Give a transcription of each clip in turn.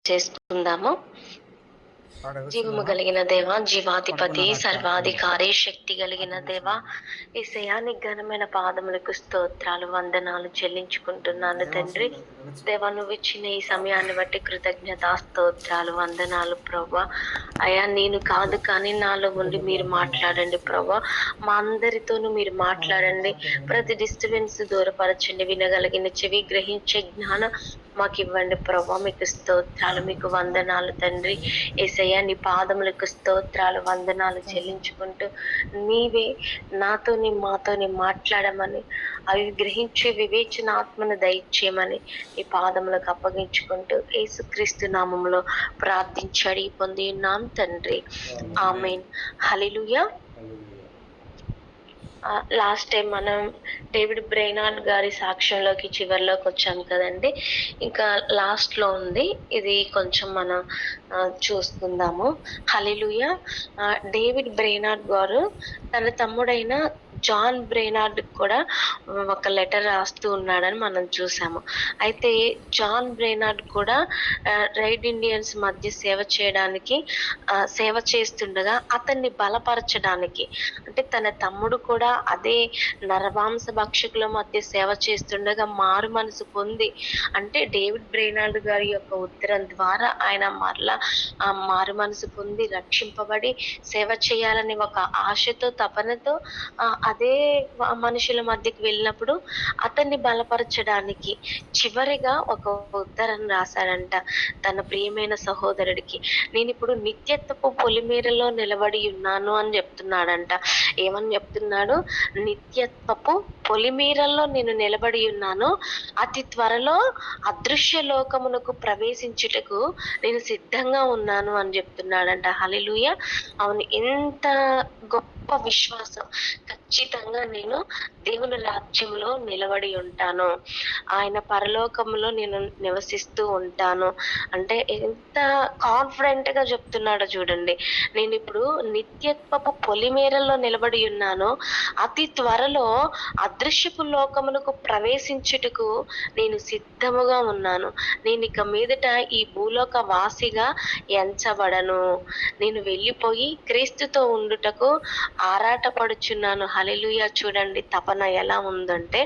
చేసుకుందాము. జీవము కలిగిన దేవ, జీవాధిపతి, సర్వాధికారి, శక్తి కలిగిన దేవ, యేసయ్యా నీ ఘనమైన పాదములకు స్తోత్రాలు, వందనాలు చెల్లించుకుంటున్నాను తండ్రి. దేవా నువ్వు ఇచ్చిన ఈ సమయాన్ని బట్టి కృతజ్ఞతా స్తోత్రాలు, వందనాలు ప్రభా. అయ్యా నేను కాదు కానీ నాలో ఉండి మీరు మాట్లాడండి ప్రభా. మా అందరితోనూ మీరు మాట్లాడండి. ప్రతి డిస్టర్బెన్స్ దూరపరచండి. వినగలిగిన చెవి, గ్రహించే జ్ఞానం మాకు ఇవ్వండి ప్రభా. మీకు స్తోత్రాలు, మీకు వందనాలు తండ్రి. యేసయ్యా నీ పాదములకు స్తోత్రాలు, వందనాలు చెల్లించుకుంటూ నీవే నాతోని మాతోని మాట్లాడమని, అవి గ్రహించే వివేచన ఆత్మను దయచేయమని ఈ పాదములకు అప్పగించుకుంటూ యేసుక్రీస్తు నామములో ప్రార్థించి అడిగి పొంది ఉన్నాం తండ్రి. ఆమేన్. హల్లెలూయా. లాస్ట్ టైం మనం డేవిడ్ బ్రెయినార్డ్ గారి సాక్ష్యంలోకి చివరిలోకి వచ్చాం కదండి. ఇంకా లాస్ట్ లో ఉంది, ఇది కొంచెం మనం చూసుకుందాము. హల్లెలూయా. డేవిడ్ బ్రెయినార్డ్ గారు తన తమ్ముడైన జాన్ బ్రెయినార్డ్ కూడా ఒక లెటర్ రాస్తూ ఉన్నాడని మనం చూసాము. అయితే జాన్ బ్రెయినార్డ్ కూడా రైడ్ ఇండియన్స్ మధ్య సేవ చేస్తుండగా అతన్ని బలపరచడానికి, అంటే తన తమ్ముడు కూడా అదే నరమాంస భక్షకుల మధ్య సేవ చేస్తుండగా మారు మనసు పొంది, అంటే డేవిడ్ బ్రెయినార్డ్ గారి యొక్క ఉత్తరం ద్వారా ఆయన మరలా మారు మనసు పొంది రక్షింపబడి సేవ చేయాలని ఒక ఆశతో తపనతో అదే మనుషుల మధ్యకి వెళ్ళినప్పుడు అతన్ని బలపరచడానికి చివరిగా ఒక ఉత్తరం రాశాడంట తన ప్రియమైన సహోదరుడికి. నేను ఇప్పుడు నిత్యత్వపు పొలిమేరలో నిలబడి ఉన్నాను అని చెప్తున్నాడంట. ఏమని చెప్తున్నాడు? నిత్యత్వపు పొలిమేరల్లో నేను నిలబడి ఉన్నాను, అతి త్వరలో అదృశ్య లోకమునకు ప్రవేశించుటకు నేను సిద్ధంగా ఉన్నాను అని చెప్తున్నాడంట. హల్లెలూయా. అవును, ఎంత గొప్ప విశ్వాసం. ఖచ్చితంగా నేను దేవుని రాజ్యంలో నిలబడి ఉంటాను, ఆయన పరలోకంలో నేను నివసిస్తూ ఉంటాను అంటే ఎంత కాన్ఫిడెంట్ గా చెప్తున్నాడో చూడండి. నేను ఇప్పుడు నిత్యత్వపు పొలిమేరల్లో నిలబడి ఉన్నాను, అతి త్వరలో అదృశ్యపు లోకమునకు ప్రవేశించుటకు నేను సిద్ధముగా ఉన్నాను. నేను ఇక మీదట ఈ భూలోక వాసిగా ఎంచబడను. నేను వెళ్ళిపోయి క్రీస్తుతో ఉండుటకు ఆరాటపడుచున్నాను. హల్లెలూయా. చూడండి తపన ఎలా ఉందంటే,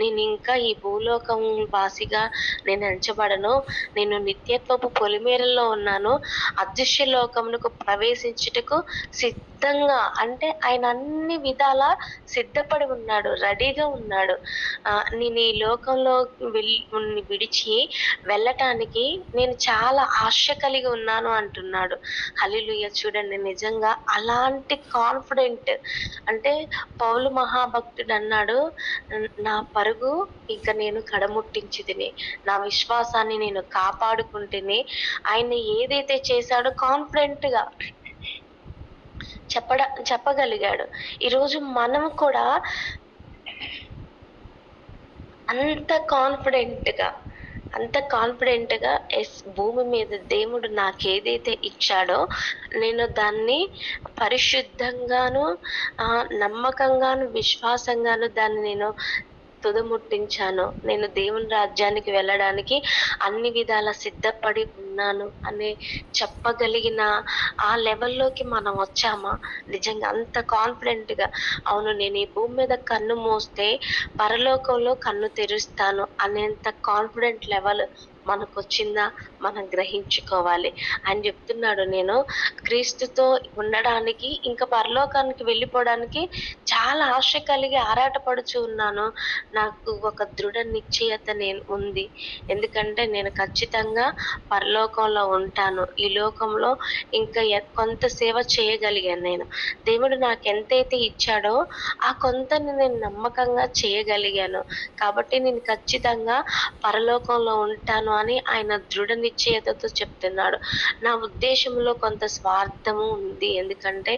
నేను ఇంకా ఈ భూలోకం వాసిగా నేను ఎంచబడను, నేను నిత్యత్వపు పొలిమేరల్లో ఉన్నాను, అదృశ్య లోకమునకు ప్రవేశించుటకు సిద్ధంగా, అంటే ఆయన అన్ని విధాలా సిద్ధపడి ఉన్నాడు, రెడీగా ఉన్నాడు. నేను ఈ లోకంలో విడిచి వెళ్ళటానికి నేను చాలా ఆశ కలిగి ఉన్నాను అంటున్నాడు. హల్లెలూయా. చూడండి నిజంగా అలాంటి కాన్ఫిడెంట్, అంటే పౌలు మహాభక్తుడు అన్నాడు, నా పరుగు ఇక నేను కడముట్టించితిని, నా విశ్వాసాన్ని నేను కాపాడుకుంటేనే. ఆయన ఏదైతే చేశాడో కాన్ఫిడెంట్ గా చెప్పగలిగాడు. ఈరోజు మనం కూడా అంత కాన్ఫిడెంట్ గా భూమి మీద దేవుడు నాకేదైతే ఇచ్చాడో నేను దాన్ని పరిశుద్ధంగాను నమ్మకంగాను విశ్వాసంగాను దాన్ని నేను తుదముట్టించాను. నేను దేవుని రాజ్యానికి వెళ్ళడానికి అన్ని విధాల సిద్ధపడి ఉన్నాను అని చెప్పగలిగిన ఆ లెవెల్లోకి మనం వచ్చామా? నిజంగా అంత కాన్ఫిడెంట్ గా, అవును నేను ఈ భూమి మీద కన్ను మూస్తే పరలోకంలో కన్ను తెరుస్తాను అనేంత కాన్ఫిడెంట్ లెవెల్ మనకు వచ్చిందా? మనం గ్రహించుకోవాలి. ఆయన చెప్తున్నాడు, నేను క్రీస్తుతో ఉండడానికి ఇంకా పరలోకానికి వెళ్ళిపోవడానికి చాలా ఆశ కలిగి ఆరాటపడుచు ఉన్నాను. నాకు ఒక దృఢ నిశ్చయత ఉంది. ఎందుకంటే నేను ఖచ్చితంగా పరలోకంలో ఉంటాను. ఈ లోకంలో ఇంకా కొంత సేవ చేయగలిగాను. నేను దేవుడు నాకు ఎంతైతే ఇచ్చాడో ఆ కొంతని నేను నమ్మకంగా చేయగలిగాను. కాబట్టి నేను ఖచ్చితంగా పరలోకంలో ఉంటాను అని ఆయన దృఢ నిశ్చయతతో చెప్తున్నాడు. నా ఉద్దేశంలో కొంత స్వార్థము ఉంది, ఎందుకంటే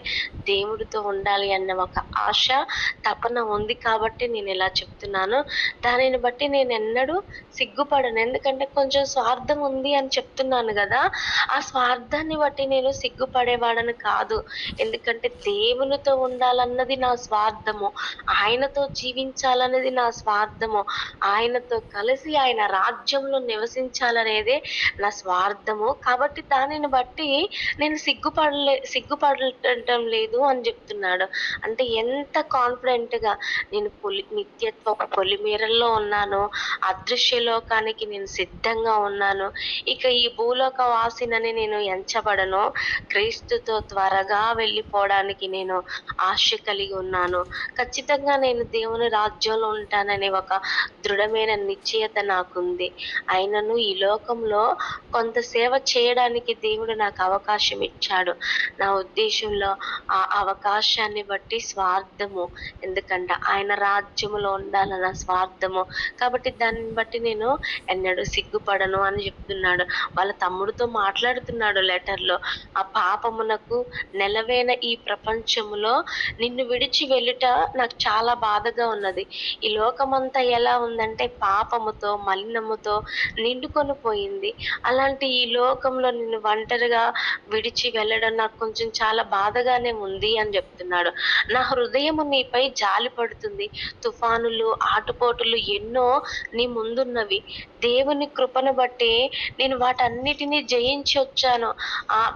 దేవుడితో ఉండాలి అన్న ఒక ఆశ తపన ఉంది కాబట్టి నేను ఇలా చెప్తున్నాను. దానిని బట్టి నేను ఎన్నడూ సిగ్గుపడను, ఎందుకంటే కొంచెం స్వార్థం ఉంది అని చెప్తున్నాను చెప్తున్నాను గదా! ఆ స్వార్థాన్ని బట్టి నేను సిగ్గుపడేవాడని కాదు. ఎందుకంటే దేవునితో ఉండాలన్నది నా స్వార్థము. ఆయనతో జీవించాలన్నది నా స్వార్థము. ఆయనతో కలిసి ఆయన రాజ్యంలో నివసించాలనేదే నా స్వార్థము. కాబట్టి దానిని బట్టి నేను సిగ్గుపడటం లేదు అని జెప్తున్నాడు. అంటే ఎంత కాన్ఫిడెంట్‌గా నేను నిత్యత్వ పొలిమేరల్లో ఉన్నాను. అదృశ్య లోకానికి నేను సిద్ధంగా ఉన్నాను. ఇక ఈ భూలోక వాసినని నేను ఎంచబడను. క్రీస్తుతో త్వరగా వెళ్ళిపోవడానికి నేను ఆశ కలిగి ఉన్నాను. ఖచ్చితంగా నేను దేవుని రాజ్యంలో ఉంటాననే ఒక దృఢమైన నిశ్చయత నాకుంది. అయినను ఈ లోకంలో కొంత సేవ చేయడానికి దేవుడు నాకు అవకాశం ఇచ్చాడు. నా ఉద్దేశంలో ఆ అవకాశాన్ని బట్టి స్వార్థము. ఎందుకంటే ఆయన రాజ్యములో ఉండాలన్న స్వార్థము. కాబట్టి దాన్ని బట్టి నేను ఎన్నడూ సిగ్గుపడను అని చెప్తున్నాడు. వాళ్ళ తమ్ముడితో మాట్లాడుతున్నాడు లెటర్‌లో. ఆ పాపమునకు నెలవైన ఈ ప్రపంచములో నిన్ను విడిచి వెళ్ళుట నాకు చాలా బాధగా ఉన్నది. ఈ లోకమంతా ఎలా ఉందంటే పాపముతో, మలినముతో నిండుకొని పోయింది. అలాంటి ఈ లోకంలో నిన్ను ఒంటరిగా విడిచి వెళ్ళడం నాకు కొంచెం చాలా బాధగానే ఉంది అని చెప్తున్నాడు. నా హృదయము నీపై జాలి పడుతుంది. తుఫానులు, ఆటుపోటులు ఎన్నో నీ ముందున్నవి. దేవుని కృపను బట్టి నేను వాటన్నిటిని జయించి వచ్చాను.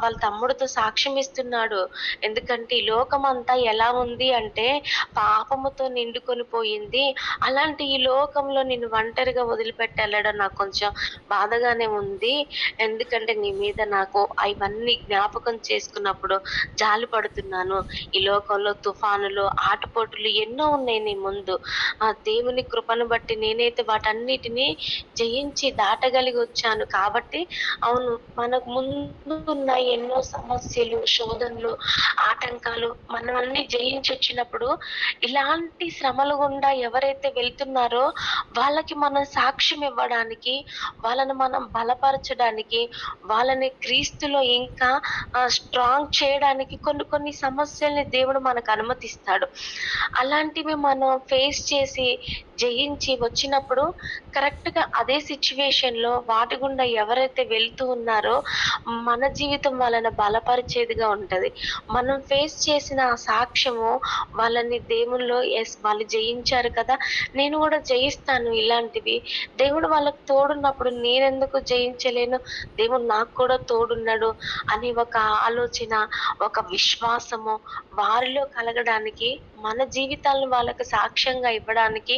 వాళ్ళ తమ్ముడితో సాక్ష్యం ఇస్తున్నాడు. ఎందుకంటే ఈ లోకమంతా ఎలా ఉంది అంటే పాపముతో నిండుకొని పోయింది. అలాంటి ఈ లోకంలో నిన్ను ఒంటరిగా వదిలిపెట్టి వెళ్ళడం నాకు కొంచెం బాధగానే ఉంది. ఎందుకంటే నీ మీద నాకు ఇవన్నీ జ్ఞాపకం చేసుకున్నప్పుడు జాలి పడుతున్నాను. ఈ లోకంలో తుఫానులు, ఆటుపోటులు ఎన్నో ఉన్నాయి నీ ముందు. ఆ దేవుని కృపను బట్టి నేనైతే వాటన్నిటిని జయించి దాటగలిగి వచ్చాను. కాబట్టి అవును, మనకు ముందు ఉన్న ఎన్నో సమస్యలు, శోధనలు, ఆటంకాలు మనం అన్ని జయించి వచ్చినప్పుడు ఇలాంటి శ్రమల గుండా ఎవరైతే వెళ్తున్నారో వాళ్ళకి మనం సాక్ష్యం ఇవ్వడానికి, వాళ్ళని మనం బలపరచడానికి, వాళ్ళని క్రీస్తులో ఇంకా స్ట్రాంగ్ చేయడానికి కొన్ని కొన్ని సమస్యల్ని దేవుడు మనకు అనుమతిస్తాడు. అలాంటివి మనం ఫేస్ చేసి జయించి వచ్చినప్పుడు కరెక్ట్‌గా అదే సిట్యుయేషన్‌లో వాటి గుండా ఎవరైతే వెళ్తూ ఉన్నారో మన జీవితం వాళ్ళని బలపరిచేదిగా ఉంటది. మనం ఫేస్ చేసిన ఆ సాక్ష్యము వాళ్ళని దేవునిలో వాళ్ళు జయించారు కదా! నేను కూడా జయిస్తాను ఇలాంటివి. దేవుడు వాళ్ళకి తోడున్నప్పుడు నేనెందుకు జయించలేను? దేవుడు నాకు కూడా తోడున్నాడు అని ఒక ఆలోచన, ఒక విశ్వాసము వారిలో కలగడానికి, మన జీవితాలను వాళ్ళకి సాక్ష్యంగా ఇవ్వడానికి,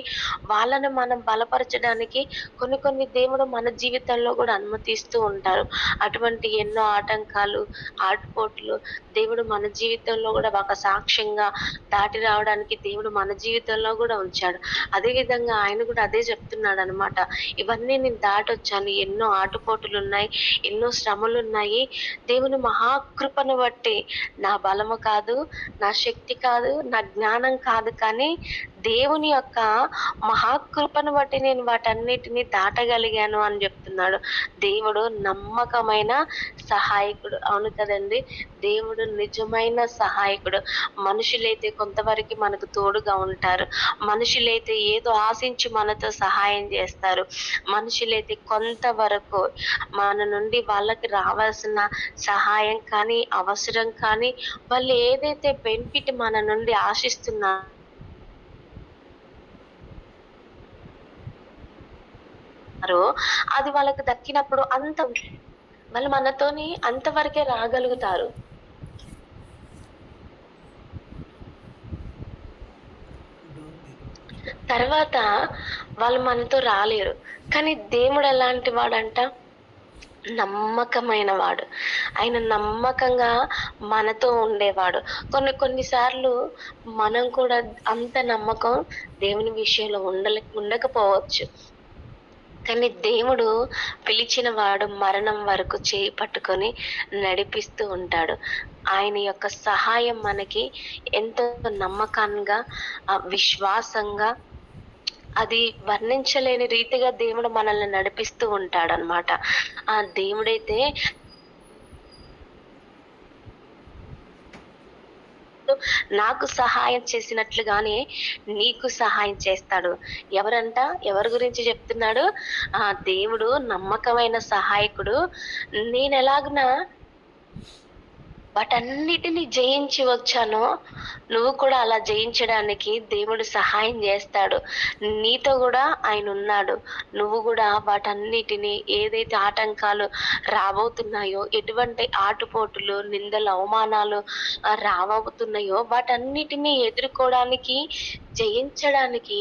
వాళ్ళని మనం బలపరచడానికి కొన్ని కొన్ని దేవుడు మన జీవితంలో కూడా అనుమతిస్తూ ఉంటారు. అటువంటి ఎన్నో ఆటంకాలు, ఆటుపోట్లు దేవుడు మన జీవితంలో కూడా ఒక సాక్ష్యంగా దాటి రావడానికి దేవుడు మన జీవితంలో కూడా ఉంచాడు. అదే విధంగా ఆయన కూడా అదే చెప్తున్నాడనమాట. ఇవన్నీ నేను దాటొచ్చాను. ఎన్నో ఆటుపోటులున్నాయి, ఎన్నో శ్రమలున్నాయి. దేవుని మహాకృపను బట్టి నా బలము కాదు, నా శక్తి కాదు, నా జ్ఞానం కాదు, కానీ దేవుని యొక్క మహాకృపను బట్టి నేను వాటన్నిటిని దాటగలిగాను అని చెప్తున్నాడు. దేవుడు నమ్మకమైన సహాయకుడు. అవును కదండి, దేవుడు నిజమైన సహాయకుడు. మనుషులైతే కొంతవరకు మనకు తోడుగా ఉంటారు. మనుషులైతే ఏదో ఆశించి మనతో సహాయం చేస్తారు. మనుషులైతే కొంతవరకు మన నుండి వాళ్ళకి రావాల్సిన సహాయం కానీ, అవసరం కానీ, వాళ్ళు ఏదైతే బెనిఫిట్ మన నుండి ఆశిస్తున్నారో అది వాళ్ళకి దక్కినప్పుడు వాళ్ళు మనతోని అంతవరకే రాగలుగుతారు. తర్వాత వాళ్ళు మనతో రాలేరు. కానీ దేవుడు ఎలాంటి వాడంట? నమ్మకమైన వాడు. ఆయన నమ్మకంగా మనతో ఉండేవాడు. కొన్ని సార్లు మనం కూడా అంత నమ్మకం దేవుని విషయంలో ఉండకపోవచ్చు. కానీ దేవుడు పిలిచిన వాడు మరణం వరకు చేయి పట్టుకొని నడిపిస్తూ ఉంటాడు. ఆయన యొక్క సహాయం మనకి ఎంతో నమ్మకంగా, విశ్వాసంగా, అది వర్ణించలేని రీతిగా దేవుడు మనల్ని నడిపిస్తూ ఉంటాడనమాట. ఆ దేవుడైతే చేస్తూ నాకు సహాయం చేసినట్లుగానే నీకు సహాయం చేస్తాడు. ఎవరంట? ఎవరి గురించి చెప్తున్నాడు? దేవుడు నమ్మకమైన సహాయకుడు. నేనెలాగున వాటన్నిటిని జయించి వచ్చానో, నువ్వు కూడా అలా జయించడానికి దేవుడు సహాయం చేస్తాడు. నీతో కూడా ఆయన ఉన్నాడు. నువ్వు కూడా వాటన్నిటిని, ఏదైతే ఆటంకాలు రాబోతున్నాయో, ఎటువంటి ఆటుపోటులు, నిందలు, అవమానాలు రాబోతున్నాయో వాటన్నిటిని ఎదుర్కోవడానికి, జయించడానికి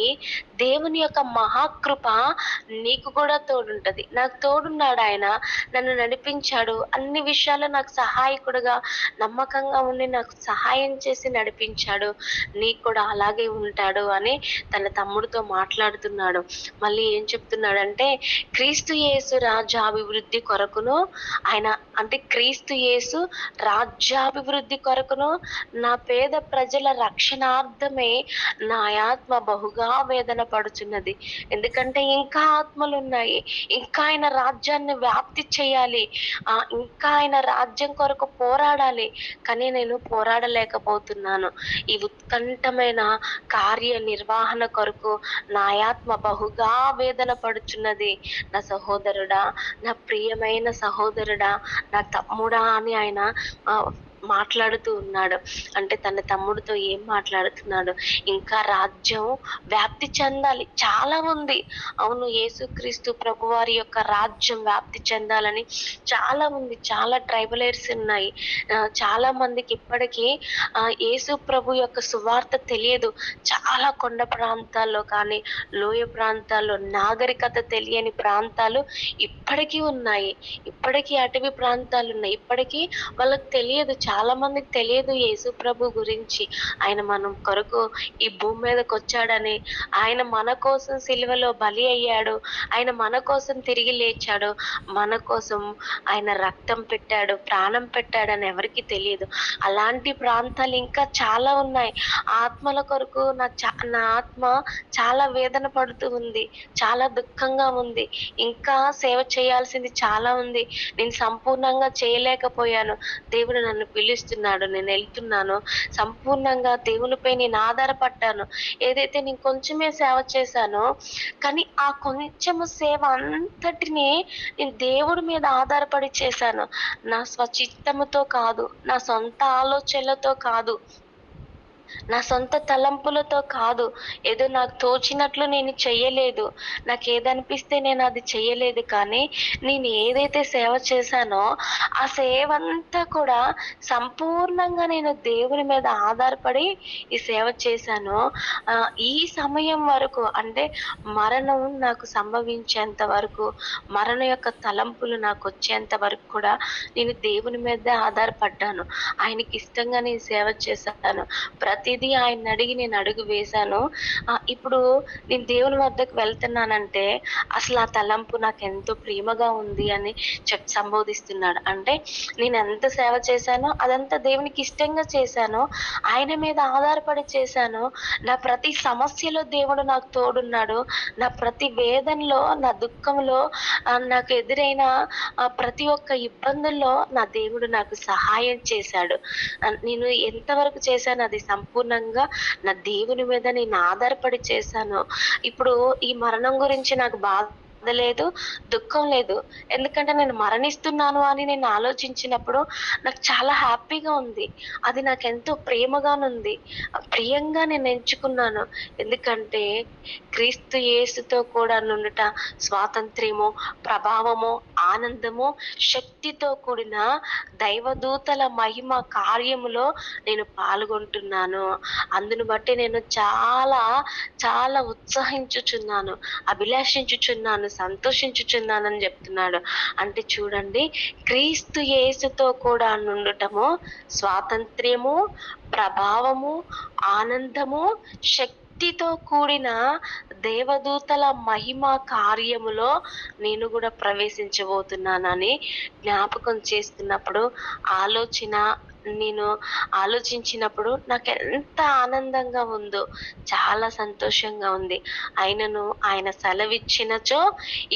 దేవుని యొక్క మహాకృప నీకు కూడా తోడుంటది. నాకు తోడున్నాడు ఆయన, నన్ను నడిపించాడు, అన్ని విషయాల్లో నాకు సహాయకుడుగా నమ్మకంగా ఉండి నాకు సహాయం చేసి నడిపించాడు, నీకు కూడా అలాగే ఉంటాడు అని తన తమ్ముడితో మాట్లాడుతున్నాడు. మళ్ళీ ఏం చెప్తున్నాడంటే, క్రీస్తు యేసు రాజ్యాభివృద్ధి కొరకును, ఆయన అంటే క్రీస్తు యేసు రాజ్యాభివృద్ధి కొరకును, నా పేద ప్రజల రక్షణార్థమే నా ఆత్మ బహుగా వేదన పడుచున్నది. ఎందుకంటే ఇంకా ఆత్మలు ఉన్నాయి, ఇంకా ఆయన రాజ్యాన్ని వ్యాప్తి చేయాలి, ఇంకా ఆయన రాజ్యం కొరకు పోరాడాలి, కానీ నేను పోరాడలేకపోతున్నాను. ఈ ఉత్కంఠమైన కార్య నిర్వహణ కొరకు నా ఆత్మ బహుగా వేదన పడుచున్నది. నా సహోదరుడా, నా ప్రియమైన సహోదరుడా, నా తమ్ముడా అని ఆయన మాట్లాడుతూ ఉన్నాడు. అంటే తన తమ్ముడితో ఏం మాట్లాడుతున్నాడు? ఇంకా రాజ్యం వ్యాప్తి చెందాలి, చాలా ఉంది. అవును, యేసుక్రీస్తు ప్రభువారి యొక్క రాజ్యం వ్యాప్తి చెందాలని చాలా ఉంది, చాలా ట్రైబలేట్స్ ఉన్నాయి. చాలా మందికి ఇప్పటికీ యేసు ప్రభు యొక్క సువార్త తెలియదు. చాలా కొండ ప్రాంతాల్లో కానీ, లోయ ప్రాంతాల్లో, నాగరికత తెలియని ప్రాంతాలు ఇప్పటికీ ఉన్నాయి. ఇప్పటికీ అటవీ ప్రాంతాలు ఉన్నాయి. ఇప్పటికీ వాళ్ళకి తెలియదు, చాలా మందికి తెలియదు యేసు ప్రభు గురించి. ఆయన మనం కొరకు ఈ భూమి మీదకి వచ్చాడని, ఆయన మన కోసం సిలువలో బలి అయ్యాడు, ఆయన మన కోసం తిరిగి లేచాడు, మన కోసం ఆయన రక్తం పెట్టాడు, ప్రాణం పెట్టాడని ఎవరికి తెలియదు. అలాంటి ప్రాంతాలు ఇంకా చాలా ఉన్నాయి. ఆత్మల కొరకు నా ఆత్మ చాలా వేదన పడుతూ ఉంది, చాలా దుఃఖంగా ఉంది. ఇంకా సేవ చేయాల్సింది చాలా ఉంది. నేను సంపూర్ణంగా చేయలేకపోయాను. దేవుడు నన్ను పిలుస్తున్నాడు, నేను వెళ్తున్నాను. సంపూర్ణంగా దేవునిపై నేను ఆధారపడ్డాను. ఏదైతే నేను కొంచెమే సేవ చేశానో, కానీ ఆ కొంచెము సేవ అంతటిని నేను దేవుడి మీద ఆధారపడి చేశాను. నా స్వచిత్తముతో కాదు, నా సొంత ఆలోచనలతో కాదు, నా సొంత తలంపులతో కాదు, ఏదో నాకు తోచినట్లు నేను చెయ్యలేదు, నాకు ఏదనిపిస్తే నేను అది చెయ్యలేదు. కానీ నేను ఏదైతే సేవ చేశానో ఆ సేవ అంతా కూడా సంపూర్ణంగా నేను దేవుని మీద ఆధారపడి ఈ సేవ చేశాను. ఈ సమయం వరకు, అంటే మరణం నాకు సంభవించేంత వరకు, మరణ యొక్క తలంపులు నాకు వచ్చేంత వరకు కూడా నేను దేవుని మీద ఆధారపడ్డాను. ఆయనకి ఇష్టంగా నేను సేవ చేశాను. ప్రతిదీ ఆయన అడిగి నేను అడుగు వేశాను. ఇప్పుడు నేను దేవుని వద్దకు వెళ్తున్నానంటే అసలు ఆ తలంపు నాకు ఎంతో ప్రేమగా ఉంది అని సంబోధిస్తున్నాడు. అంటే నేను ఎంత సేవ చేశానో అదంతా దేవునికి ఇష్టంగా చేశాను, ఆయన మీద ఆధారపడి చేశాను. నా ప్రతి సమస్యలో దేవుడు నాకు తోడున్నాడు. నా ప్రతి వేదనలో, నా దుఃఖంలో, నాకు ఎదురైన ప్రతి ఒక్క ఇబ్బందుల్లో నా దేవుడు నాకు సహాయం చేశాడు. నేను ఎంతవరకు చేశాను అది సంపూర్ణంగా నా దేవుని మీద నేను ఆధారపడి చేశాను. ఇప్పుడు ఈ మరణం గురించి నాకు బాధ లేదు, దుఃఖం లేదు. ఎందుకంటే నేను మరణిస్తున్నాను అని నేను ఆలోచించినప్పుడు నాకు చాలా హ్యాపీగా ఉంది. అది నాకు ఎంతో ప్రేమగానుంది, ప్రియంగా నేను ఎంచుకున్నాను. ఎందుకంటే క్రీస్తు యేసుతో కూడా నుండుట స్వాతంత్ర్యము, ప్రభావము, ఆనందము, శక్తితో కూడిన దైవదూతల మహిమ కార్యములో నేను పాల్గొంటున్నాను. అందును బట్టి నేను చాలా చాలా ఉత్సహించుచున్నాను, అభిలాషించుచున్నాను, సంతోషించుచున్నానని చెప్తున్నాడు. అంటే చూడండి, క్రీస్తు యేసుతో కూడా నుండుటము స్వాతంత్ర్యము, ప్రభావము, ఆనందము, శక్తితో కూడిన దేవదూతల మహిమ కార్యములో నేను కూడా ప్రవేశించబోతున్నానని జ్ఞాపకం చేస్తున్నప్పుడు ఆలోచన నేను ఆలోచించినప్పుడు నాకెంత ఆనందంగా ఉందో, చాలా సంతోషంగా ఉంది. ఆయనను ఆయన సెలవిచ్చినచో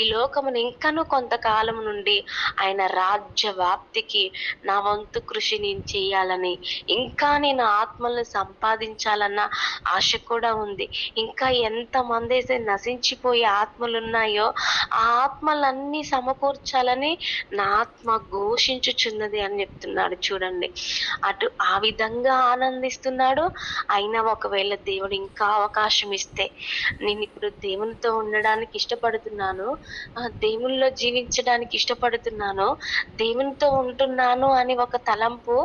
ఈ లోకమును ఇంకనూ కొంతకాలం నుండి ఆయన రాజ్య వ్యాప్తికి నా వంతు కృషి నేను చేయాలని, ఇంకా నేను ఆత్మలను సంపాదించాలన్న ఆశ కూడా ఉంది. ఇంకా ఎంతమందైతే నశించిపోయే ఆత్మలున్నాయో, ఆ ఆత్మలన్నీ సమకూర్చాలని నా ఆత్మ ఘోషించుచున్నది అని చెప్తున్నాడు చూడండి. అటు ఆ విధంగా ఆనందిస్తున్నాడు. అయినా ఒకవేళ దేవుడు ఇంకా అవకాశం ఇస్తే, నేనిప్పుడు దేవునితో ఉండడానికి ఇష్టపడుతున్నాను. దేవునిలో జీవించడానికి ఇష్టపడుతున్నాను. దేవునితో ఉంటున్నాను అని ఒక తలంపు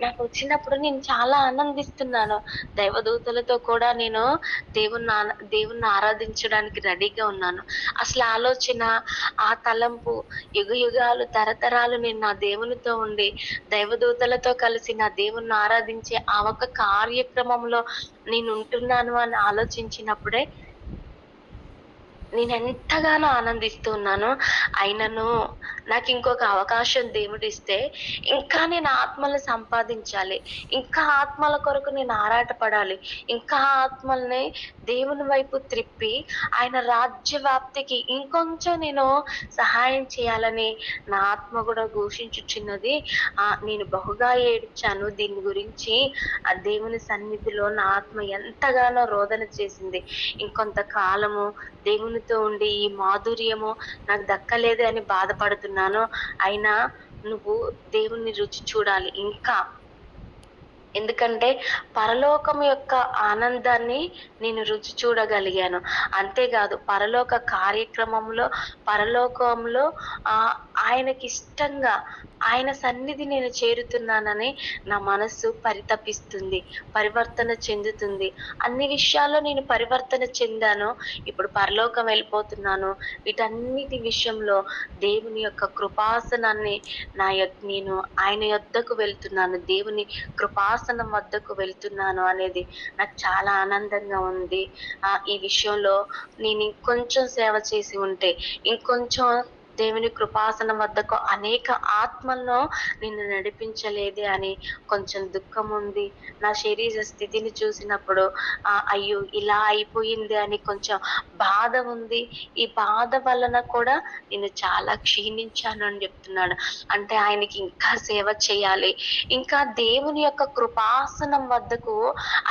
నాకొచ్చినప్పుడు నేను చాలా ఆనందిస్తున్నాను. దైవదూతలతో కూడా నేను దేవుణ్ణి ఆరాధించడానికి రెడీగా ఉన్నాను. అసలు ఆలోచన, ఆ తలంపు యుగయుగాలు తరతరాలు నేను నా దేవునితో ఉండి దైవదూతలతో కలిసి నా దేవుణ్ణి ఆరాధించే ఆ ఒక్క కార్యక్రమంలో నేను ఉంటున్నాను అని ఆలోచించినప్పుడే నేనెంతగానో ఆనందిస్తూ ఉన్నాను. అయినను నాకింకొక అవకాశం దేవుడిస్తే, ఇంకా నేను ఆత్మలను సంపాదించాలి. ఇంకా ఆత్మల కొరకు నేను ఆరాటపడాలి. ఇంకా ఆత్మల్ని దేవుని వైపు త్రిప్పి, ఆయన రాజ్య వ్యాప్తికి ఇంకొంచెం నేను సహాయం చేయాలని నా ఆత్మ గూడా ఘోషించుచున్నది. నేను బహుగా ఏడ్చాను దీని గురించి. ఆ దేవుని సన్నిధిలో నా ఆత్మ ఎంతగానో రోదన చేసింది. ఇంకొంతకాలము దేవునితో ఉండి ఈ మాధుర్యము నాకు దక్కలేదే అని బాధపడుతున్నాను. అయినా నువ్వు దేవుని రుచి చూడాలి ఇంకా. ఎందుకంటే పరలోకం యొక్క ఆనందాన్ని నేను రుచి చూడగలిగాను. అంతేకాదు పరలోక కార్యక్రమంలో, పరలోకంలో ఆయనకిష్టంగా ఆయన సన్నిధి నేను చేరుతున్నానని నా మనస్సు పరితపిస్తుంది, పరివర్తన చెందుతుంది. అన్ని విషయాల్లో నేను పరివర్తన చెందాను. ఇప్పుడు పరలోకం వెళ్ళిపోతున్నాను. వీటన్నిటి విషయంలో దేవుని యొక్క కృపాసనాన్ని నేను ఆయన యొద్దకు వెళ్తున్నాను. దేవుని కృపాసనం వద్దకు వెళ్తున్నాను అనేది నాకు చాలా ఆనందంగా ఉంది. ఈ విషయంలో నేను ఇంకొంచెం సేవ చేసి ఉంటే, ఇంకొంచెం దేవుని కృపాసనం వద్దకు అనేక ఆత్మలను నిన్ను నడిపించలేదే అని కొంచెం దుఃఖం ఉంది. నా శరీర స్థితిని చూసినప్పుడు అయ్యో ఇలా అయిపోయింది అని కొంచెం బాధ ఉంది. ఈ బాధ వలన కూడా నేను చాలా క్షీణించాను అని చెప్తున్నాడు. అంటే ఆయనకి ఇంకా సేవ చేయాలి, ఇంకా దేవుని యొక్క కృపాసనం వద్దకు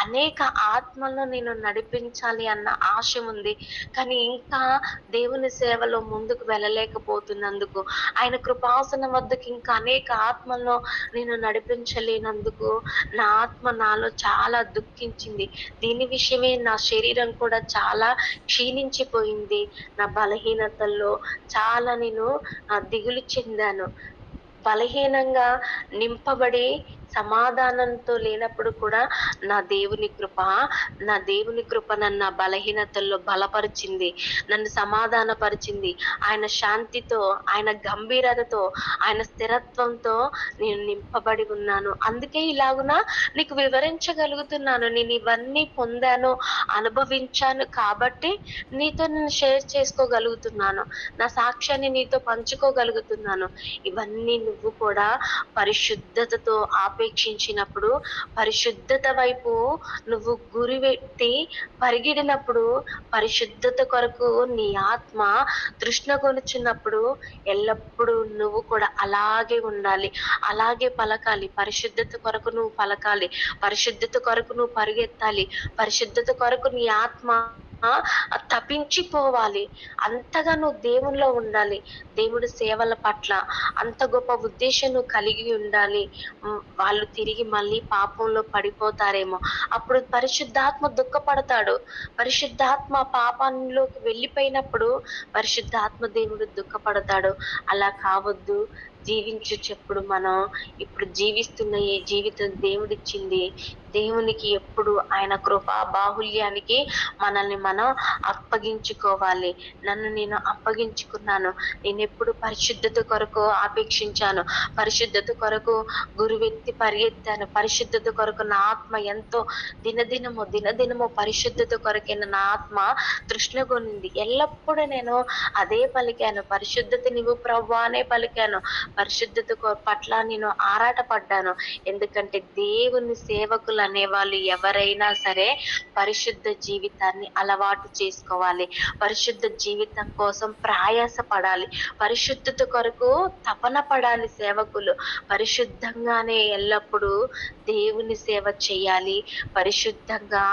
అనేక ఆత్మలను నేను నడిపించాలి అన్న ఆశ ఉంది. కానీ ఇంకా దేవుని సేవలో ముందుకు వెళ్ళలేకపోతున్నందుకు, ఆయన కృపాసనం వద్దకు ఇంకా అనేక ఆత్మలను నేను నడిపించలేనందుకు నా ఆత్మ నాలో చాలా దుఃఖించింది. దీని విషయమే నా శరీరం కూడా చాలా క్షీణించిపోయింది. నా బలహీనతల్లో చాలా నేను దిగులు చెందాను. బలహీనంగా నింపబడి సమాధానంతో లేనప్పుడు కూడా నా దేవుని కృప నన్ను ఆ బలహీనతల్లో బలపరిచింది, నన్ను సమాధానపరిచింది. ఆయన శాంతితో, ఆయన గంభీరతతో, ఆయన స్థిరత్వంతో నేను నింపబడి ఉన్నాను. అందుకే ఇలాగున నీకు వివరించగలుగుతున్నాను. నేను ఇవన్నీ పొందాను, అనుభవించాను కాబట్టి నీతో నేను షేర్ చేసుకోగలుగుతున్నాను. నా సాక్ష్యాన్ని నీతో పంచుకోగలుగుతున్నాను. ఇవన్నీ నువ్వు కూడా పరిశుద్ధతతో ఆపేక్షించినప్పుడు, పరిశుద్ధత వైపు నువ్వు గురిపెట్టి పరిగెడినప్పుడు, పరిశుద్ధత కొరకు నీ ఆత్మ తృష్ణ కొనుచున్నప్పుడు ఎల్లప్పుడూ నువ్వు కూడా అలాగే ఉండాలి, అలాగే పలకాలి. పరిశుద్ధత కొరకు నువ్వు పలకాలి, పరిశుద్ధత కొరకు నువ్వు పరిగెత్తాలి, పరిశుద్ధత కొరకు నీ ఆత్మ తపించిపోవాలి. అంతగా నువ్వు దేవునిలో ఉండాలి. దేవుడి సేవల పట్ల అంత గొప్ప ఉద్దేశం నువ్వు కలిగి ఉండాలి. వాళ్ళు తిరిగి మళ్ళీ పాపంలో పడిపోతారేమో, అప్పుడు పరిశుద్ధాత్మ దుఃఖపడతాడు. పరిశుద్ధాత్మ పాపంలోకి వెళ్ళిపోయినప్పుడు పరిశుద్ధాత్మ దేవుడు దుఃఖపడతాడు. అలా కావద్దు. జీవించుచెప్పుడు మనం ఇప్పుడు జీవిస్తున్న ఈ జీవితం దేవుడిచ్చింది. దేవునికి ఎప్పుడు ఆయన కృపా బాహుల్యానికి మనల్ని మనం అప్పగించుకోవాలి. నన్ను నేను అప్పగించుకున్నాను. నేను ఎప్పుడు పరిశుద్ధత కొరకు ఆపేక్షించాను, పరిశుద్ధత కొరకు గురువెత్తి పరిగెత్తాను. పరిశుద్ధత కొరకు నా ఆత్మ ఎంతో దినదినము పరిశుద్ధత కొరకైన నా ఆత్మ తృష్ణగొనింది. ఎల్లప్పుడూ నేను అదే పలికాను, పరిశుద్ధత నీవు ప్రభువా అనే పలికాను. పరిశుద్ధత పట్ల నేను ఆరాటపడ్డాను. ఎందుకంటే దేవుని సేవకులు అనేవాళ్ళు ఎవరైనా సరే పరిశుద్ధ జీవితాన్ని అలవాటు చేసుకోవాలి. పరిశుద్ధ జీవితం కోసం ప్రయాస పడాలి. పరిశుద్ధత కొరకు తపన పడాలి సేవకులు. పరిశుద్ధంగానే ఎల్లప్పుడూ దేవుని సేవ చేయాలి. పరిశుద్ధంగా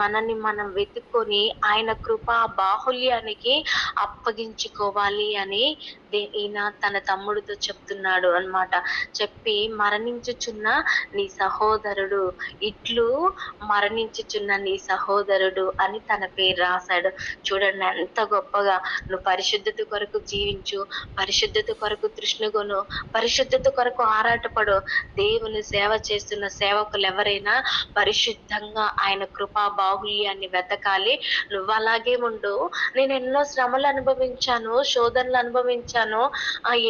మనల్ని మనం వెతుక్కొని ఆయన కృపా బాహుల్యానికి అప్పగించుకోవాలి అని ఈయన తన తమ్ముడితో చెప్తున్నాడు అన్నమాట. చెప్పి మరణించుచున్న నీ సహోదరుడు, ఇట్లు మరణించుచున్న నీ సహోదరుడు అని తన పేరు రాశాడు. చూడండి ఎంత గొప్పగా. నువ్వు పరిశుద్ధత కొరకు జీవించు, పరిశుద్ధత కొరకు తృష్ణగొను, పరిశుద్ధత కొరకు ఆరాటపడు. దేవుని సేవ చేస్తున్న సేవకులు ఎవరైనా పరిశుద్ధంగా ఆయన కృపా బాహుల్యాన్ని వెతకాలి. నువ్వు అలాగే ఉండు. నేను ఎన్నో శ్రమలు అనుభవించాను, శోధనలు అనుభవించాను,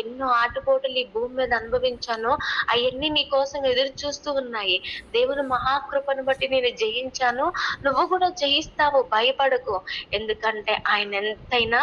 ఎన్నో ఆటుపోటులు ఈ భూమి మీద అనుభవించాను. అవన్నీ నీ కోసం ఎదురు చూస్తూ ఉన్నాయి. దేవుని మహాకృపను బట్టి నేను జయించాను, నువ్వు కూడా జయిస్తావు, భయపడకు. ఎందుకంటే ఆయన ఎంతైనా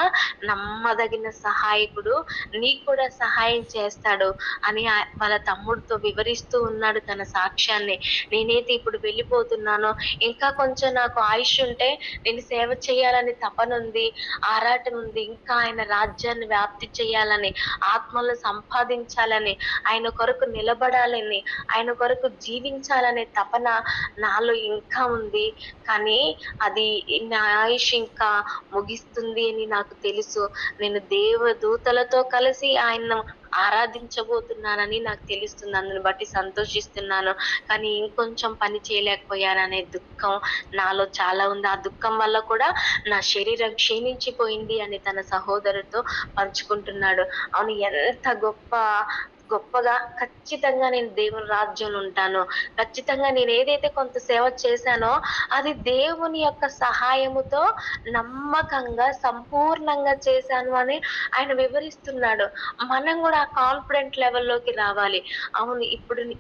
నమ్మదగిన సహాయకుడు, నీకు కూడా సహాయం చేస్తాడు అని వాళ్ళ తమ్ముడితో వివరిస్తూ ఉన్నాడు తన సాక్ష్యాన్ని. నేనైతే ఇప్పుడు వెళ్ళిపోతున్నాను, ఇంకా కొంచెం నాకు ఆయుష్ ఉంటే నేను సేవ చేయాలని తపనుంది, ఆరాటం ఉంది. ఇంకా ఆయన రాజ్యాన్ని వ్యాప్తి చేయాలని, ఆత్మలు సంపాదించాలని, ఆయన కొరకు నిలబడాలని, ఆయన కొరకు జీవించాలనే తపన నాలో ఇంకా ఉంది. కానీ అది నా ఆయుష్ ఇంకా ముగిస్తుంది అని నాకు తెలుసు. నేను దేవదూతలతో కలిసి ఆయన ఆరాధించబోతున్నానని నాకు తెలుస్తుంది. అందుని బట్టి సంతోషిస్తున్నాను. కానీ ఇంకొంచెం పని చేయలేకపోయాననే దుఃఖం నాలో చాలా ఉంది. ఆ దుఃఖం వల్ల కూడా నా శరీరం క్షీణించిపోయింది అని తన సహోదరుతో పంచుకుంటున్నాడు. అవును, ఎంత గొప్పగా ఖచ్చితంగా నేను దేవుని రాజ్యంలో ఉంటాను. ఖచ్చితంగా నేను ఏదైతే కొంత సేవ చేశానో అది దేవుని యొక్క సహాయముతో నమ్మకంగా సంపూర్ణంగా చేశాను అని ఆయన వివరిస్తున్నాడు. మనం కూడా ఆ కాన్ఫిడెంట్ లెవెల్లోకి రావాలి. అవును,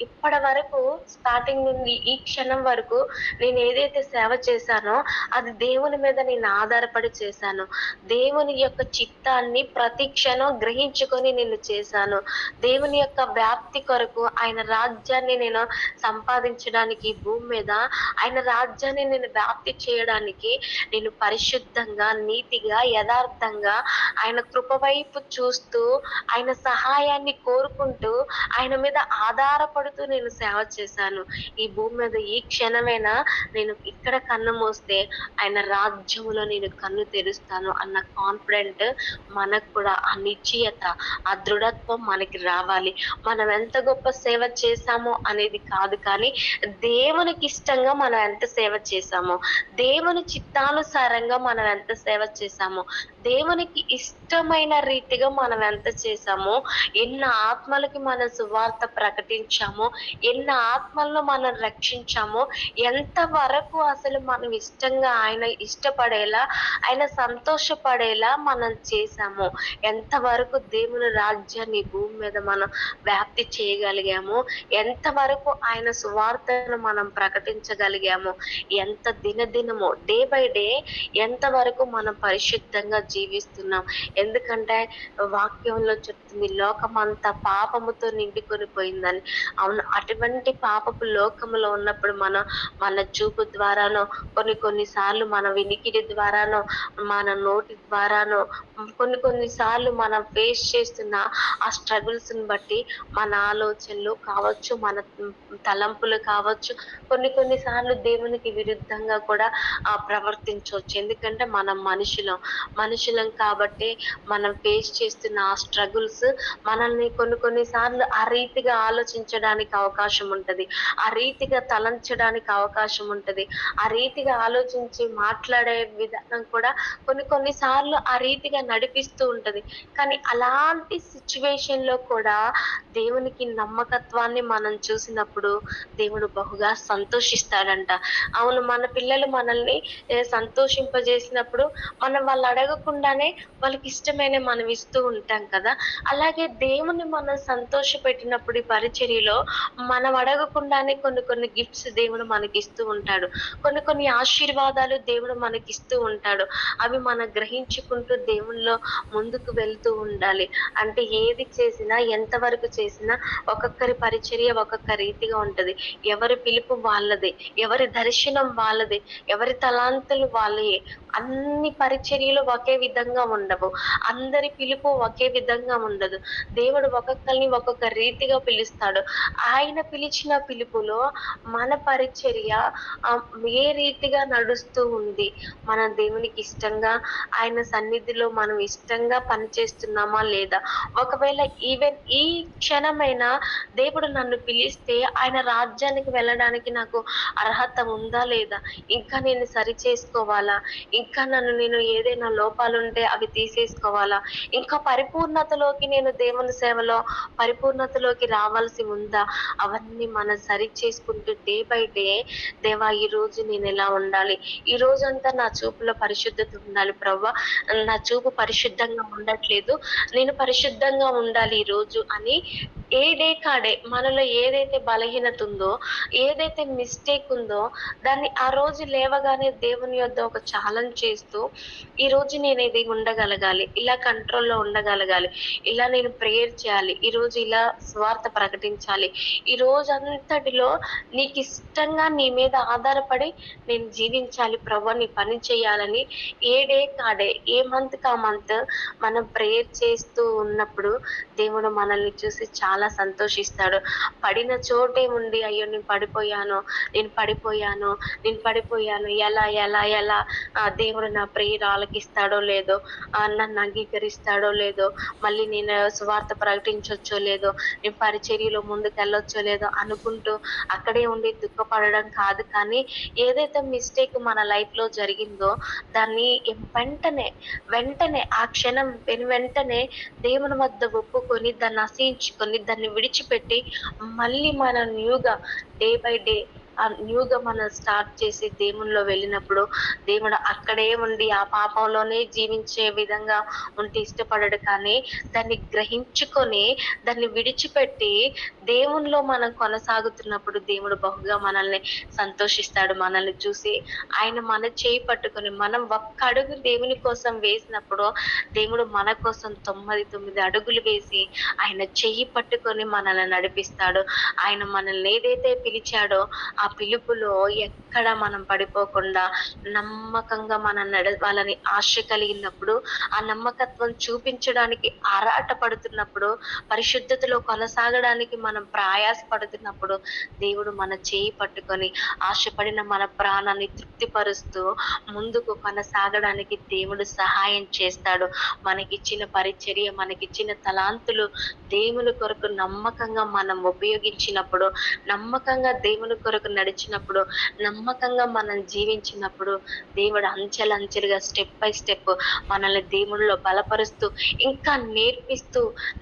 ఇప్పటి వరకు స్టార్టింగ్ నుండి ఈ క్షణం వరకు నేను ఏదైతే సేవ చేశానో అది దేవుని మీద నేను ఆధారపడి చేశాను. దేవుని యొక్క చిత్తాన్ని ప్రతి క్షణం గ్రహించుకొని నేను చేశాను. దేవుని యొక్క వ్యాప్తి కొరకు, ఆయన రాజ్యాన్ని నేను సంపాదించడానికి, భూమి మీద ఆయన రాజ్యాన్ని నేను వ్యాప్తి చేయడానికి నేను పరిశుద్ధంగా, నీతిగా, యథార్థంగా ఆయన కృప వైపు చూస్తూ, ఆయన సహాయాన్ని కోరుకుంటూ, ఆయన మీద ఆధారపడుతూ నేను సేవ చేశాను. ఈ భూమి మీద ఈ క్షణమైనా నేను ఇక్కడ కన్ను మూస్తే ఆయన రాజ్యములో నేను కన్ను తెరుస్తాను అన్న కాన్ఫిడెంట్ మనకు కూడా, ఆ నిశ్చయత, ఆ దృఢత్వం మనకి రావాలి. మనం ఎంత గొప్ప సేవ చేశామో అనేది కాదు, కానీ దేవునికి ఇష్టంగా మనం ఎంత సేవ చేశామో, దేవుని చిత్తానుసారంగా మనం ఎంత సేవ చేశామో, దేవునికి ఇష్టమైన రీతిగా మనం ఎంత చేశామో, ఎన్ని ఆత్మలకి మనం సువార్త ప్రకటించామో, ఎన్ని ఆత్మలను మనం రక్షించామో, ఎంత వరకు అసలు మనం ఇష్టంగా ఆయన ఇష్టపడేలా, ఆయన సంతోషపడేలా మనం చేశామో, ఎంతవరకు దేవుని రాజ్యాన్ని భూమి మీద మనం వ్యాప్తి చేయగలిగాము, ఎంతవరకు ఆయన సువార్తను మనం ప్రకటించగలిగాము, ఎంత దినదినము డే బై డే ఎంతవరకు మనం పరిశుద్ధంగా జీవిస్తున్నాం. ఎందుకంటే వాక్యంలో చెప్తుంది లోకమంతా పాపముతో నిండుకొని పోయిందని. అవును, అటువంటి పాపపు లోకములో ఉన్నప్పుడు మన చూపు ద్వారానో, కొన్నిసార్లు మన వినికిడి ద్వారానో, మన నోటి ద్వారానో, కొన్నిసార్లు మనం ఫేస్ చేస్తున్న ఆ స్ట్రగుల్స్ బట్టి మన ఆలోచనలు కావచ్చు, మన తలంపులు కావచ్చు, కొన్నిసార్లు దేవునికి విరుద్ధంగా కూడా ప్రవర్తించవచ్చు. ఎందుకంటే మనం మనుషులం కాబట్టి మనం ఫేస్ చేస్తున్న ఆ స్ట్రగుల్స్ మనల్ని కొన్నిసార్లు ఆ రీతిగా ఆలోచించడానికి అవకాశం ఉంటది, ఆ రీతిగా తలంచడానికి అవకాశం ఉంటది, ఆ రీతిగా ఆలోచించి మాట్లాడే విధానం కూడా కొన్నిసార్లు ఆ రీతిగా నడిపిస్తూ ఉంటది. కానీ అలాంటి సిచ్యువేషన్ లో కూడా దేవునికి నమ్మకత్వాన్ని మనం చూసినప్పుడు దేవుడు బహుగా సంతోషిస్తాడంట. అవును, మన పిల్లలు మనల్ని సంతోషింపజేసినప్పుడు మనం వాళ్ళు అడగకుండానే వాళ్ళకి ఇష్టమైన మనం ఇస్తూ ఉంటాం కదా. అలాగే దేవుని మనం సంతోష పెట్టినప్పుడు ఈ పరిచర్యలో మనం అడగకుండానే కొన్ని గిఫ్ట్స్ దేవుడు మనకి ఇస్తూ ఉంటాడు, కొన్ని ఆశీర్వాదాలు దేవుడు మనకి ఇస్తూ ఉంటాడు. అవి మనం గ్రహించుకుంటూ దేవునిలో ముందుకు వెళ్తూ ఉండాలి. అంటే ఏది చేసినా ఎంత ఎంతవరకు చేసినా ఒక్కొక్కరి పరిచర్య ఒక్కొక్క రీతిగా ఉంటది. ఎవరి పిలుపు వాళ్ళది, ఎవరి దర్శనం వాళ్ళది, ఎవరి తలాంతులు వాళ్ళయే. అన్ని పరిచర్యలు ఒకే విధంగా ఉండవు. అందరి పిలుపు ఒకే విధంగా ఉండదు. దేవుడు ఒక్కొక్కరిని ఒక్కొక్క రీతిగా పిలుస్తాడు. ఆయన పిలిచిన పిలుపులో మన పరిచర్య ఏ రీతిగా నడుస్తూ ఉంది? మన దేవునికి ఇష్టంగా, ఆయన సన్నిధిలో మనం ఇష్టంగా పనిచేస్తున్నామా లేదా? ఒకవేళ ఈవెన్ ఈ క్షణమైనా దేవుడు నన్ను పిలిస్తే ఆయన రాజ్యానికి వెళ్ళడానికి నాకు అర్హత ఉందా లేదా? ఇంకా నేను సరి చేసుకోవాలా? ఇంకా నేను ఏదైనా లోపాలుంటే అవి తీసేసుకోవాలా? ఇంకా పరిపూర్ణతలోకి నేను దేవుని సేవలో పరిపూర్ణతలోకి రావాల్సి ఉందా? అవన్నీ మనం సరి చేసుకుంటూ డే బై డే, దేవా ఈరోజు నేనెలా ఉండాలి? ఈ రోజంతా నా చూపులో పరిశుద్ధత ఉండాలి ప్రభువా. నా చూపు పరిశుద్ధంగా ఉండట్లేదు. నేను పరిశుద్ధంగా ఉండాలి ఈరోజు అని ఏ డే కాడే మనలో ఏదైతే బలహీనత ఉందో, ఏదైతే మిస్టేక్ ఉందో దాన్ని ఆ రోజు లేవగానే దేవుని యొద్ద ఒక ఛాలెంజ్ చేస్తూ, ఈరోజు నేను ఇది ఉండగలగాలి, ఇలా కంట్రోల్‌లో ఉండగలగాలి, ఇలా నేను ప్రేయర్ చేయాలి, ఈరోజు ఇలా సువార్త ప్రకటించాలి, ఈ రోజంతటిలో నీకిష్టంగా నీ మీద ఆధారపడి నేను జీవించాలి ప్రభువా, నీ పని చేయాలని ఏ డే కాడే, ఏ మంత్‌కి ఆ మంత్ మనం ప్రేయర్ చేస్తూ ఉన్నప్పుడు దేవుడు మనల్ని చూసి చాలా సంతోషిస్తాడు. పడిన చోటే ఉండి అయ్యో నేను పడిపోయాను ఎలా ఎలా ఎలా దేవుడు నా ప్రేయర్ ఆలకిస్తాడో లేదో, నన్ను అంగీకరిస్తాడో లేదో, మళ్ళీ నేను సువార్త ప్రకటించొచ్చో లేదో, నేను పరిచర్యలో ముందుకెళ్ళొచ్చో లేదో అనుకుంటూ అక్కడే ఉండి దుఃఖపడడం కాదు. కానీ ఏదైతే మిస్టేక్ మన లైఫ్ లో జరిగిందో దాన్ని వెంటనే ఆ క్షణం వెంటనే దేవుని వద్ద ఒప్పుకొని దాన్ని అసహించుకొని దాన్ని విడిచిపెట్టి మళ్ళీ మన న్యూగా డే బై డే న్యూగా మనం స్టార్ట్ చేసి దేవునిలో వెళ్ళినప్పుడు దేవుడు అక్కడే ఉండి ఆ పాపంలోనే జీవించే విధంగా ఉంటే ఇష్టపడడు. కానీ దాన్ని గ్రహించుకొని దాన్ని విడిచిపెట్టి దేవునిలో మనం కొనసాగుతున్నప్పుడు దేవుడు బహుగా మనల్ని సంతోషిస్తాడు. మనల్ని చూసి ఆయన మన చేయి పట్టుకొని మనం ఒక్క అడుగు దేవుని కోసం వేసినప్పుడు దేవుడు మన కోసం 99 అడుగులు వేసి ఆయన చెయ్యి పట్టుకొని మనల్ని నడిపిస్తాడు. ఆయన మనల్ని ఏదైతే పిలిచాడో ఆ పిలుపులో ఎక్కడ మనం పడిపోకుండా నమ్మకంగా మనం నడవాలని ఆశ కలిగినప్పుడు, ఆ నమ్మకత్వం చూపించడానికి ఆరాట పడుతున్నప్పుడు, పరిశుద్ధతలో కొనసాగడానికి మనం ప్రయాస పడుతున్నప్పుడు దేవుడు మన చేయి పట్టుకొని ఆశపడిన మన ప్రాణాన్ని తృప్తిపరుస్తూ ముందుకు కొనసాగడానికి దేవుడు సహాయం చేస్తాడు. మనకిచ్చిన పరిచర్య, మనకిచ్చిన తలాంతులు దేవుని కొరకు నమ్మకంగా మనం ఉపయోగించినప్పుడు, నమ్మకంగా దేవుని కొరకు నడిచినప్పుడు, నమ్మకంగా మనం జీవించినప్పుడు దేవుడు అంచెలంచెలుగా స్టెప్ బై స్టెప్ మనల్ని దేవునిలో బలపరుస్తూ ఇంకా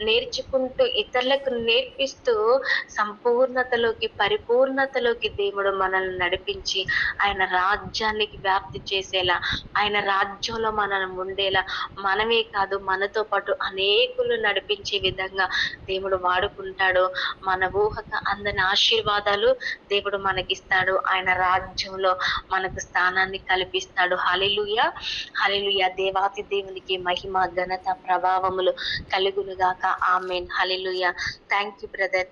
నేర్చుకుంటూ ఇతరులకు నేర్పిస్తూ సంపూర్ణతలోకి పరిపూర్ణతలోకి దేవుడు మనల్ని నడిపించి ఆయన రాజ్యానికి వ్యాప్తి చేసేలా, ఆయన రాజ్యంలో మనం ఉండేలా, మనమే కాదు మనతో పాటు అనేకులు నడిపించే విధంగా దేవుడు వాడుకుంటాడు. మన ఊహకు అందని ఆశీర్వాదాలు దేవుడు మనకిస్తాడు. ఆయన రాజ్యంలో మనకు స్థానాన్ని కల్పిస్తాడు. హల్లెలూయా, హల్లెలూయా. దేవాతి దేవునికి మహిమ, ఘనత, ప్రభావములు కలుగునుగాక. Amen. Hallelujah. Thank you brother.